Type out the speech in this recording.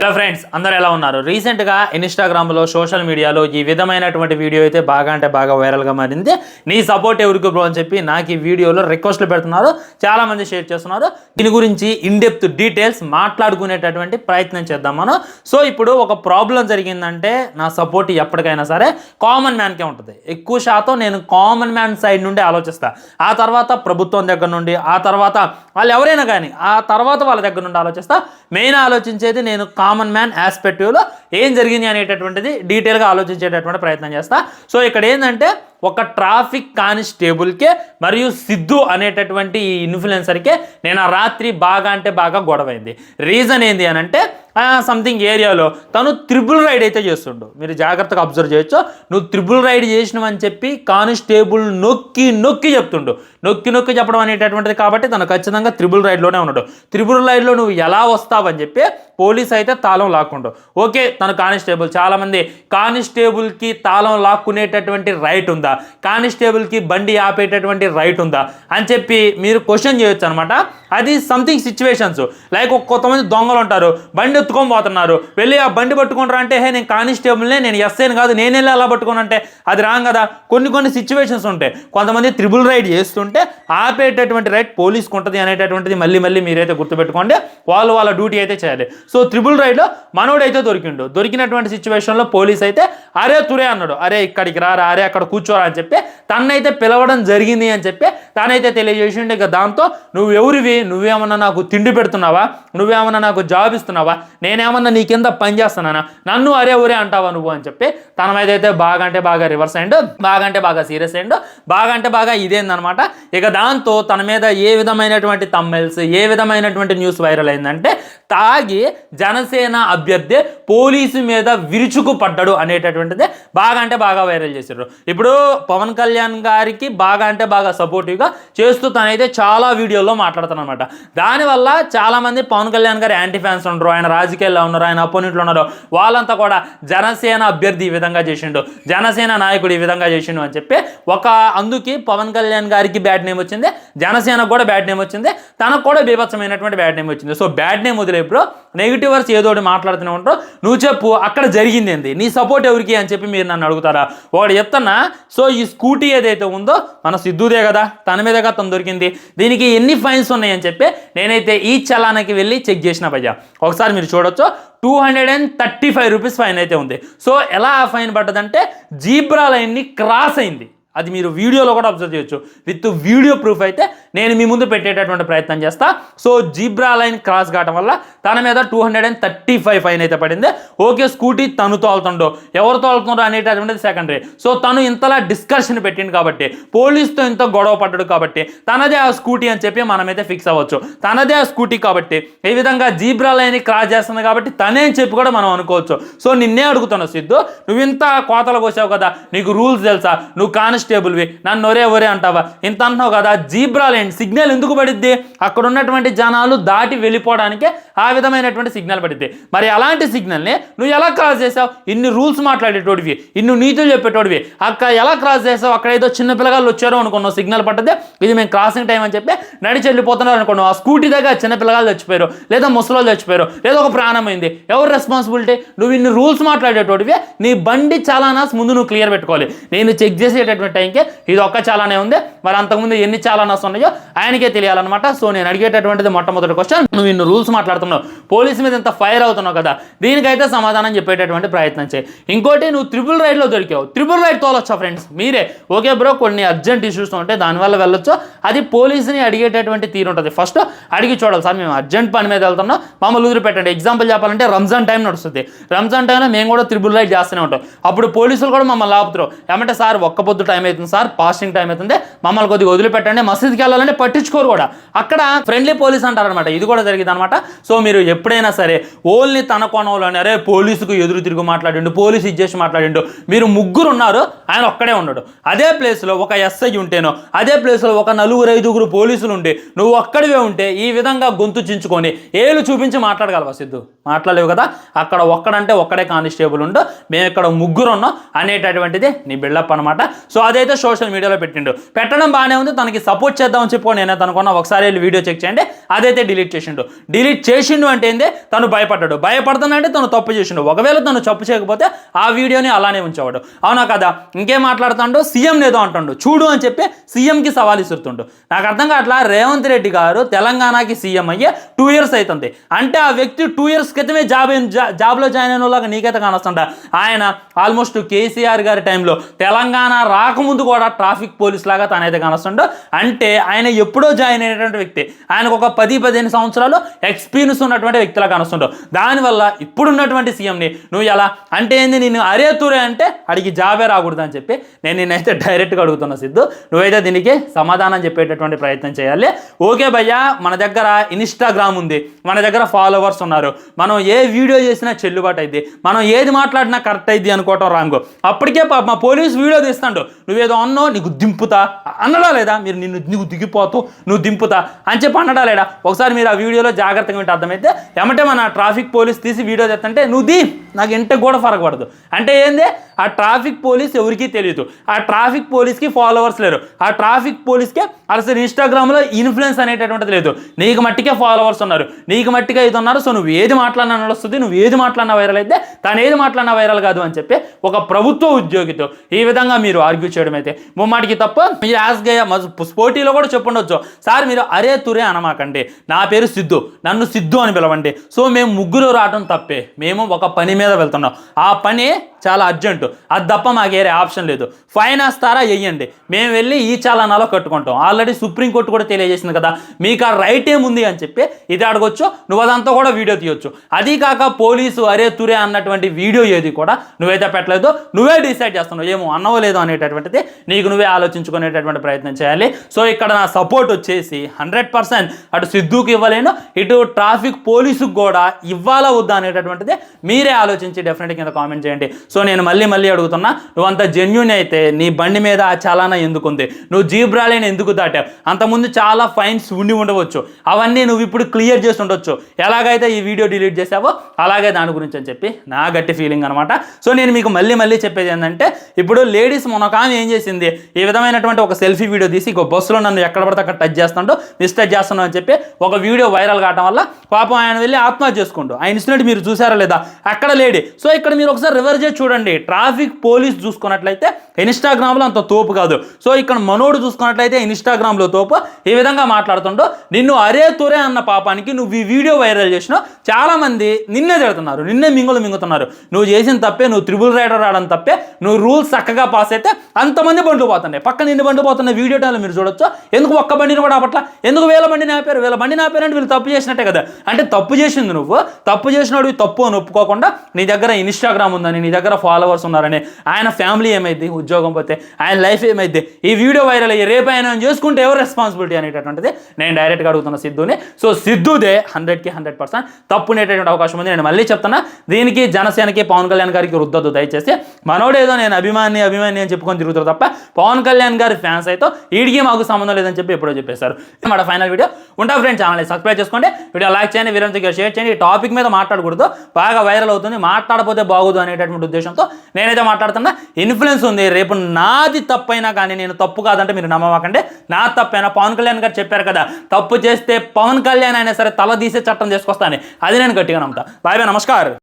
Hello friends, అందరూ ఎలా ఉన్నారు? రీసెంట్గా ఇన్స్టాగ్రామ్లో సోషల్ మీడియాలో ఈ విధమైనటువంటి వీడియో అయితే బాగా వైరల్గా మారింది. నీ సపోర్ట్ ఎవరికి బ్రో అని చెప్పి నాకు ఈ వీడియోలో రిక్వెస్ట్లు పెడుతున్నారు, చాలామంది షేర్ చేస్తున్నారు. దీని గురించి ఇన్డెప్త్ డీటెయిల్స్ మాట్లాడుకునేటటువంటి ప్రయత్నం చేద్దాం మనం. సో ఇప్పుడు ఒక ప్రాబ్లం జరిగిందంటే నా సపోర్ట్ ఎప్పటికైనా సరే కామన్ మ్యాన్కే ఉంటుంది. ఎక్కువ శాతం నేను కామన్ మ్యాన్ సైడ్ నుండి ఆలోచిస్తాను. ఆ తర్వాత ప్రభుత్వం దగ్గర నుండి, ఆ తర్వాత వాళ్ళు ఎవరైనా కానీ ఆ తర్వాత వాళ్ళ దగ్గర నుండి ఆలోచిస్తా. మెయిన్ ఆలోచించేది నేను కామన్ మ్యాన్ ఆస్పెక్టివ్లో ఏం జరిగింది అనేటటువంటిది డీటెయిల్గా ఆలోచించేటటువంటి ప్రయత్నం చేస్తా. సో ఇక్కడ ఏంటంటే ఒక ట్రాఫిక్ కానిస్టేబుల్కే మరియు సిద్ధు అనేటటువంటి ఈ ఇన్ఫ్లుయెన్సర్కే నేను ఆ రాత్రి బాగా గొడవైంది. రీజన్ ఏంది అని అంటే సంథింగ్ ఏరియాలో తను త్రిబుల్ రైడ్ అయితే చేస్తుండు. మీరు జాగ్రత్తగా అబ్జర్వ్ చేయొచ్చు. నువ్వు త్రిబుల్ రైడ్ చేసినవని చెప్పి కానిస్టేబుల్ నొక్కి చెప్తుండు. నొక్కి చెప్పడం అనేటటువంటిది కాబట్టి తను ఖచ్చితంగా త్రిబుల్ రైడ్లోనే ఉన్నాడు. త్రిబుల్ రైడ్లో నువ్వు ఎలా వస్తావని చెప్పి పోలీస్ అయితే తాళం లాక్కుండు. ఓకే, తను కానిస్టేబుల్. చాలామంది కానిస్టేబుల్కి తాళం లాక్కునేటటువంటి రైట్ ఉందా, కానిస్టేబుల్కి బండి ఆపేటటువంటి రైట్ ఉందా అని చెప్పి మీరు క్వశ్చన్ చేయొచ్చు అనమాట. అది సంథింగ్ సిచ్యువేషన్స్. లైక్ కొంతమంది దొంగలు ఉంటారు, బండి ఎత్తుకొని పోతున్నారు, వెళ్ళి ఆ బండి పట్టుకుంటారా అంటే హే నేను కానిస్టేబుల్నే, నేను ఎస్ఐని కాదు, నేను వెళ్ళి అలా పట్టుకుని అంటే అది రాంగ్ కదా. కొన్ని సిచ్యువేషన్స్ ఉంటాయి. కొంతమంది త్రిబుల్ రైడ్ చేస్తుంటే ఆపేటటువంటి రైట్ పోలీస్కి ఉంటుంది అనేటటువంటిది మళ్ళీ మీరైతే గుర్తుపెట్టుకోండి. వాళ్ళ డ్యూటీ అయితే చేయాలి. సో త్రిబుల్ రైడ్లో మనోడైతే దొరికినటువంటి సిచ్యువేషన్లో పోలీస్ అయితే అరే తురే అన్నాడు, అరే ఇక్కడికి రారా, అరే అక్కడ కూర్చోరా అని చెప్పి తనైతే పిలవడం జరిగింది అని చెప్పి తనైతే తెలియజేసిండు. ఇక దాంతో నువ్వు ఎవరివి, నువ్వేమన్నా నాకు తిండి పెడుతున్నావా, నువ్వేమన్నా నాకు జాబ్ ఇస్తున్నావా, నేనేమన్నా నీ కింద పని చేస్తున్నానా, నన్ను అరే ఊరే అంటావా నువ్వు అని చెప్పి తన మీద అయితే బాగా రివర్స్ అయ్యిండు, బాగా సీరియస్ అయ్యిండు, బాగా ఇదేందనమాట. ఇక దాంతో తన మీద ఏ విధమైనటువంటి తమ్మెల్స్, ఏ విధమైనటువంటి న్యూస్ వైరల్ అయిందంటే తాగి జనసేన అభ్యర్థి పోలీసు మీద విరుచుకు పడ్డాడు అనేటటువంటిది బాగా వైరల్ చేశారు. ఇప్పుడు పవన్ కళ్యాణ్ గారికి బాగా సపోర్టివ్గా చేస్తూ తనైతే చాలా వీడియోల్లో మాట్లాడుతాను అనమాట. దానివల్ల చాలామంది పవన్ కళ్యాణ్ గారి యాంటీ ఫ్యాన్స్ ఉండరు, ఆయన రాజకీయాల్లో ఉన్నారు, ఆయన అపోనెంట్లు ఉన్నారు, వాళ్ళంతా కూడా జనసేన అభ్యర్థి ఈ విధంగా చేసిండు, జనసేన నాయకుడు ఈ విధంగా చేసిండు అని చెప్పి అందుకే పవన్ కళ్యాణ్ గారికి బ్యాడ్ నేమ్ వచ్చింది, జనసేనకు కూడా బ్యాడ్ నేమ్ వచ్చింది, తనకు కూడా బీభత్సమైనటువంటి బ్యాడ్ నేమ్ వచ్చింది. సో బ్యాడ్ నేమ్ వదిలే ఇప్పుడు నెగిటివర్స్ ఏదో ఒకటి మాట్లాడుతూనే ఉంటావు. నువ్వు చెప్పు అక్కడ జరిగింది ఏంది, నీ సపోర్ట్ ఎవరికి అని చెప్పి మీరు నన్ను అడుగుతారా? ఒకటి చెప్తున్నా. సో ఈ స్కూటీ ఏదైతే ఉందో మన సిద్ధుదే కదా, తన మీదగా తను దొరికింది. దీనికి ఎన్ని ఫైన్స్ ఉన్నాయని చెప్పి నేనైతే ఈ చలానాకి వెళ్ళి చెక్ చేసిన భయ్యా. ఒకసారి మీరు చూడొచ్చు, 235 రూపీస్ ఫైన్ అయితే ఉంది. సో ఎలా ఆ ఫైన్ పడ్డదంటే జీబ్రా లైన్ని క్రాస్ అయింది. అది మీరు వీడియోలో కూడా అబ్జర్వ్ చేయొచ్చు. విత్ వీడియో ప్రూఫ్ అయితే నేను మీ ముందు పెట్టేటటువంటి ప్రయత్నం చేస్తా. సో జీబ్రా లైన్ క్రాస్ కావడం వల్ల తన మీద 235 ఫైన్ అయితే పడింది. ఓకే, స్కూటీ తను తోలుతుండో ఎవరు తోలుతుండో అనేటటువంటిది సెకండరీ. సో తను ఇంతలా డిస్కషన్ పెట్టింది కాబట్టి, పోలీస్తో ఇంత గొడవ పడ్డాడు కాబట్టి తనదే ఆ స్కూటీ అని చెప్పి మనమైతే ఫిక్స్ అవ్వచ్చు. తనదే ఆ స్కూటీ కాబట్టి ఈ విధంగా జీబ్రా లైన్ క్రాస్ చేస్తుంది కాబట్టి తనే అని చెప్పి కూడా మనం అనుకోవచ్చు. సో నిన్నే అడుగుతున్నావు సిద్ధు, నువ్వు ఇంత కోతలు కోసావు కదా, నీకు రూల్స్ తెలుసా, నువ్వు కానిస్టేబుల్వి, నన్ను ఒరే అంటావా, ఇంత అంటున్నావు కదా, జీబ్రా లైన్ సిగ్నల్ ఎందుకు పడిద్ది? అక్కడ ఉన్నటువంటి జనాలు దాటి వెళ్ళిపోవడానికి ఆ విధమైనటువంటి సిగ్నల్ పడిద్ది. మరి అలాంటి సిగ్నల్ని నువ్వు ఎలా క్రాస్ చేసావు? ఇన్ని రూల్స్ మాట్లాడేటోడివి, ఇన్ని నీతులు చెప్పేటోడివి, అక్కడ ఎలా క్రాస్ చేసావు? అక్కడ ఏదో చిన్న పిల్లగాళ్ళు వచ్చారో అనుకున్నావు, సిగ్నల్ పట్టదే, ఇది మేము క్రాసింగ్ టైం అని చెప్పి నడిచి వెళ్ళిపోతున్నారు అనుకున్నావు. ఆ స్కూటీ దగ్గర చిన్న పిల్లగాళ్ళు చచ్చిపోయారు, లేదా ముసలోళ్ళు చచ్చిపోయారు, లేదా ఒక ప్రాణమైంది, ఎవరు రెస్పాన్సిబిలిటీ? నువ్వు ఇన్ని రూల్స్ మాట్లాడేటోడివి, నీ బండి చాలానాస్ ముందు నువ్వు క్లియర్ పెట్టుకోవాలి. నేను చెక్ చేసేటటువంటి టైంకి ఇది ఒక్క చాలానే ఉంది, మరి అంతకుముందు ఎన్ని చాలానాస్ ఉన్నాయో ఆయనకే తెలియాలన్నమాట. సో నేను అడిగేటటువంటిది మొట్టమొదటి క్వశ్చన్, నువ్వు ఇన్ని రూల్స్ మాట్లాడుతున్నావు, పోలీసు మీద ఇంత ఫైర్ అవుతున్నావు కదా, దీనికైతే సమాధానం చెప్పేటటువంటి ప్రయత్నం చేయి. ఇంకోటి, నువ్వు త్రిబుల్ రైడ్లో దొరికావు, త్రిబుల్ రైడ్ తోలొచ్చా ఫ్రెండ్స్ మీరే? ఓకే బ్రో, కొన్ని అర్జెంట్ ఇష్యూస్ ఉంటే దానివల్ల వెళ్ళొచ్చు, అది పోలీసుని అడిగేటటువంటి తీరు ఉంటుంది. ఫస్ట్ అడిగి చూడాలి, సార్ మేము అర్జెంట్ పని మీద వెళ్తున్నాం, మమ్మల్ని వదిలిపెట్టండి. ఎగ్జాంపుల్ చెప్పాలంటే రంజాన్ టైం నడుస్తుంది, రంజాన్ టైంలో మేము కూడా త్రిబుల్ రైడ్ చేస్తూనే ఉంటాం. అప్పుడు పోలీసులు కూడా మమ్మల్ని ఆపుతారు, ఏమంటే సార్ ఒక్క పొద్దు టైం అవుతుంది సార్, ఫాస్టింగ్ టైం అవుతుంది, మమ్మల్ని కొద్దిగా వదిలిపెట్టండి, మసీద్కి వెళ్ళాలంటే పట్టించుకోరు కూడా. అక్కడ ఫ్రెండ్లీ పోలీస్ అంటారనమాట. ఇది కూడా జరిగింది అనమాట. సో మీరు ఎప్పుడైనా సరే ఓన్లీ తన కోణంలోనే అరే పోలీసుకు ఎదురు తిరుగు మాట్లాడిండు, పోలీసు ఇచ్చేసి మాట్లాడిండు, మీరు ముగ్గురు ఉన్నారు, ఆయన ఒక్కడే ఉన్నాడు. అదే ప్లేస్లో ఒక ఎస్ఐ ఉంటేనో, అదే ప్లేస్లో ఒక 4-5 పోలీసులు ఉండి నువ్వు ఒక్కడివే ఉంటే ఈ విధంగా గొంతు చించుకొని ఏళ్ళు చూపించి మాట్లాడగలవా సిద్ధు? మాట్లాడలేవు కదా. అక్కడ ఒక్కడంటే ఒక్కడే కానిస్టేబుల్ ఉండు, మేము ఇక్కడ ముగ్గురు ఉన్నాం అనేటటువంటిది నీ బిల్డప్ అనమాట. సో అదైతే సోషల్ మీడియాలో పెట్టడం బాగానే ఉంది, తనకి సపోర్ట్ చేద్దామని చెప్పుకో నేను అనుకున్నా. ఒకసారి వెళ్ళి వీడియో చెక్ చేయండి, అదైతే డిలీట్ చేసిండు అంటే ఏంది, తను భయపడుతున్నాడంటే తను తప్పు చేసిండు. ఒకవేళ తను తప్పు చేయకపోతే ఆ వీడియోని అలానే ఉంచేవాడు. అవునా కదా? ఇంకేం మాట్లాడుతాడు, సీఎం ఏదో అంటాడు చూడు అని చెప్పి సీఎంకి సవాల్ ఇస్తుంటాడు. నాకు అర్థం కావట్లా, రేవంత్ రెడ్డి గారు తెలంగాణకి సీఎం అయ్యే 2 years అవుతుంది అంటే ఆ వ్యక్తి 2 years క్రితమే జాబ్లో జాయిన్ అయిన వాళ్ళగా నీకైతే కానొస్తుంట. ఆయన ఆల్మోస్ట్ కేసీఆర్ గారి టైంలో తెలంగాణ రాకముందు కూడా ట్రాఫిక్ పోలీస్ లాగా తనైతే కానొస్తుండో. అంటే ఆయన ఎప్పుడో జాయిన్ అయినటువంటి వ్యక్తి, ఆయనకు ఒక 10-15 సంవత్సరాలు ఎక్స్పీరియన్స్ ఉన్నటువంటి వ్యక్తిలా కానొస్తుండో. దానివల్ల ఇప్పుడున్నటువంటి సీఎంని నువ్వు ఎలా అంటే ఏంది, నేను అరే తురే అంటే అడిగి జాబే రాకూడదు అని చెప్పి నేనైతే డైరెక్ట్గా అడుగుతున్నా సిద్ధు, నువ్వైతే దీనికి సమాధానం చెప్పేటటువంటి ప్రయత్నం చేయాలి. ఓకే భయ్యా, మన దగ్గర ఇన్స్టాగ్రామ్ ఉంది, మన దగ్గర ఫాలోవర్స్ ఉన్నారు, మనం ఏ వీడియో చేసినా చెల్లుబాటు అయింది, మనం ఏది మాట్లాడినా కరెక్ట్ అయింది అనుకోవటం రాంగు. అప్పటికే మా పోలీసు వీడియో తీస్తాడు, నువ్వేదో అన్నో నీకు దింపుతా అన్నడా లేదా, నీకు దిగిపోతావు నువ్వు దింపుతా అని చెప్పి అన్నడా లేడా? ఒకసారి మీరు ఆ వీడియోలో జాగ్రత్తగా వింటే అర్థమైతే ఎమ్మటే మన ట్రాఫిక్ పోలీస్ తీసి వీడియో తెస్తుంటే నువ్వు నాకు ఇంట కూడా ఫరక పడదు అంటే ఏంది, ఆ ట్రాఫిక్ పోలీస్ ఎవరికీ తెలియదు, ఆ ట్రాఫిక్ పోలీస్కి ఫాలోవర్స్ లేరు, ఆ ట్రాఫిక్ పోలీస్కే అసలు ఇన్స్టాగ్రామ్లో ఇన్ఫ్లుయెన్స్ అనేటటువంటిది లేదు. నీకు మట్టికే ఫాలోవర్స్ ఉన్నారు, నీకు మట్టిగా ఇది ఉన్నారు. సో నువ్వు ఏది మాట్లాడినా నడుస్తుంది, నువ్వు ఏది మాట్లాడినా వైరల్ అయితే తాను ఏది మాట్లాడినా వైరల్ కాదు అని చెప్పి ఒక ప్రభుత్వ ఉద్యోగితో ఈ విధంగా మీరు ఆర్గ్యూ చేయడం అయితే ముమ్మాటికి తప్ప. మీరు యాస్గా స్పోర్టీలో కూడా చెప్పుండొచ్చు, సార్ మీరు అరే తురే అనమాకండి, నా పేరు సిద్ధు, నన్ను సిద్ధు అని పిలవండి. సో మేము ముగ్గురు రావడం తప్పే, మేము ఒక పని మీద వెళ్తున్నాం, ఆ పని చాలా అర్జెంటు, అది తప్ప మాకు వేరే ఆప్షన్ లేదు, ఫైన్ వేస్తారా వెయ్యండి, మేము వెళ్ళి ఈ చాలానాలో కట్టుకుంటాం. ఆల్రెడీ సుప్రీంకోర్టు కూడా తెలియజేసింది కదా, మీకు ఆ రైట్ ఏముంది అని చెప్పి ఇది అడగొచ్చు, నువ్వు అదంతా కూడా వీడియో తీయొచ్చు. అది కాక పోలీసు అరే తురే అన్నటువంటి వీడియో ఏది కూడా నువ్వైతే పెట్టలేదు, నువ్వే డిసైడ్ చేస్తున్నావు, ఏమో అన్నవో లేదో అనేటటువంటిది నీకు నువ్వే ఆలోచించుకునేటటువంటి ప్రయత్నం చేయాలి. సో ఇక్కడ నా సపోర్ట్ వచ్చేసి 100% అటు సిద్ధుకి ఇవ్వలేను, ఇటు ట్రాఫిక్ పోలీసుకు కూడా ఇవ్వాలా వద్దా అనేటటువంటిది మీరే ఆలోచించి డెఫినెట్గా కింద కామెంట్ చేయండి. సో నేను మళ్ళీ అడుగుతున్నా, నువ్వు అంత జెన్యూన్ అయితే నీ బండి మీద ఆ చలానా ఎందుకు ఉంది, నువ్వు జీబ్రా లైన్ ఎందుకు దాటావు, అంతకుముందు చాలా ఫైన్స్ ఉండవచ్చు, అవన్నీ నువ్వు ఇప్పుడు క్లియర్ చేసి ఉండొచ్చు, ఎలాగైతే ఈ వీడియో డిలీట్ చేసావో అలాగే దాని గురించి అని చెప్పి నా గట్టి ఫీలింగ్ అనమాట. సో నేను మీకు మళ్ళీ చెప్పేది ఏంటంటే, ఇప్పుడు లేడీస్ మొనకామె ఏం చేసింది, ఈ విధమైనటువంటి ఒక సెల్ఫీ వీడియో తీసి ఇంకో బస్సులో నన్ను ఎక్కడ పడితే అక్కడ టచ్ చేస్తాడు, మిస్టేక్ చేస్తున్నావు అని చెప్పి ఒక వీడియో వైరల్ కావడం వల్ల పాపం ఆయన వెళ్ళి ఆత్మహత్య చేసుకుంటూ ఆ ఇన్సిడెంట్ మీరు చూసారా లేదా, అక్కడ లేడీ. సో ఇక్కడ మీరు ఒకసారి రివర్స్ చేసి చూడండి, ట్రాఫిక్ పోలీస్ చూసుకున్నట్లయితే ఇన్స్టాగ్రామ్లో అంత తోపు కాదు, సో ఇక్కడ మనోడు చూసుకున్నట్లయితే ఇన్స్టాగ్రామ్లో తోపు. ఈ విధంగా మాట్లాడుతుండో నిన్ను అరే తురే అన్న పాపానికి నువ్వు ఈ వీడియో వైరల్ చేసినావు, చాలామంది నిన్నే తిడుతున్నారు, నిన్నే మింగుతున్నారు. నువ్వు చేసిన తప్పే, నువ్వు త్రిబుల్ రైడర్ రావడం తప్పే, నువ్వు రూల్స్ చక్కగా పాస్ అయితే అంతమంది బండ్లు పోతున్నాయి, పక్కన నిన్ను బండి పోతున్న వీడియో టైంలో మీరు చూడొచ్చు. ఎందుకు ఒక్క బండిని కూడా పట్ల, ఎందుకు వీళ్ళ బండి నాపారంటే వీళ్ళు తప్పు చేసినట్టే కదా. అంటే తప్పు చేసింది నువ్వు, తప్పు చేసినాడు తప్పు అని ఒప్పుకోకుండా నీ దగ్గర ఇన్స్టాగ్రామ్ ఉందని, నీ దగ్గర ఫాలోవర్స్ ఉన్నారని, ఆయన ఫ్యామిలీ ఏమైంది, ఉద్యోగం పోతే ఆయన లైఫ్ ఏమైంది, ఈ వీడియో వైరల్ అయ్యి రేపు ఆయన చేసుకుంటే ఎవరు రెస్పాన్సిబిలిటీ అనేటటువంటిది నేను డైరెక్ట్గా అడుగుతున్న సిద్ధుని. సో సిద్ధుదే 100% తప్పునేటటువంటి అవకాశం ఉంది. నేను మళ్ళీ చెప్తున్నా, దీనికి జనసేనకి పవన్ కళ్యాణ్ గారికి రుద్దొద్దు దయచేసి. మనోడేదో నేను అభిమాని అని చెప్పుకొని తిరుగుతారు తప్ప పవన్ కళ్యాణ్ గారి ఫ్యాన్స్ అయితే వీడికి మాకు సంబంధం లేదని చెప్పి ఎప్పుడో చెప్పేశారు. మన ఫైనల్ వీడియో ఉంటా ఫ్రెండ్స్, ఛానల్ సబ్స్క్రైబ్ చేసుకోండి, వీడియో లైక్ చేయండి, వీరంతో షేర్ చేయండి. ఈ టాపిక్ మీద మాట్లాడకూడదు, బాగా వైరల్ అవుతుంది, మాట్లాడపోతే బాగోదు అనేటటువంటి ఉద్దేశంతో నేనైతే మాట్లాడుతున్నా. ఇన్ఫ్లుయెన్స్ ఉంది, రేపు నాది తప్పైనా కానీ నేను తప్పు కాదంటే మీరు నమ్మకండి, నా తప్పైనా పవన్ కళ్యాణ్ గారు చెప్పారు కదా, తప్పు చేస్తే పవన్ కళ్యాణ్ అయినా సరే తల తీసే చట్టం తీసుకొస్తాను, అది నేను గట్టిగా నమ్ముతా. బాయ్ బాయ్, నమస్కారం.